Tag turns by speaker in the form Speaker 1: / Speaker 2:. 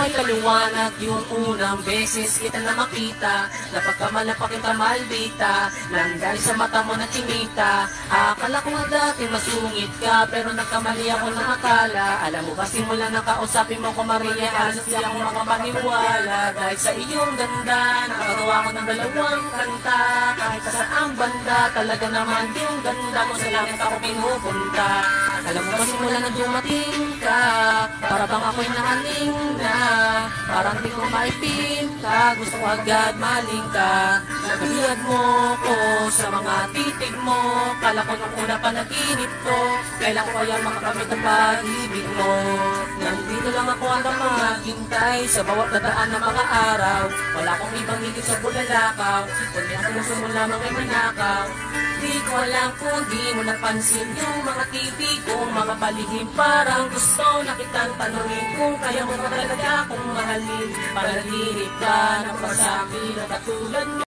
Speaker 1: may paliwanag yung unang beses kita na makita. Napagkamalapak yung kamalbita nang dahil sa mata mo na chinita. Akala ko nga dati masungit ka, pero nagkamali ako ng akala. Alam mo ba simula nang kausapin mo ko Maria, alas di ako makapaniwala. Dahil sa iyong ganda, nakagawa ko ng dalawang kanta. Kahit sa saang banda, talaga naman yung ganda mo sa langit ako pinupunta. Alam mo ba simula na dumating ka, para bang ako'y nakaling na. Parang di ko maipinta, gusto ko agad maling ka. Nagaliad mo ko sa mga titig mo, kala ko nung una pa naginip ko. Kailan ko kaya makakamit ang pag-ibig mo? Nandito lang ako hanggang maghintay sa bawat dadaan ng mga araw. Wala akong ibang higit sa bulalakaw, kundi ang puso mo lamang ay manakaw. Di ko alam kung di mo napansin yung mga TV kong mga palihim. Parang gusto na kitang tanungin kung kaya mo ba talaga akong mahalin. Panalinig ka ng pasabi na katulad mo.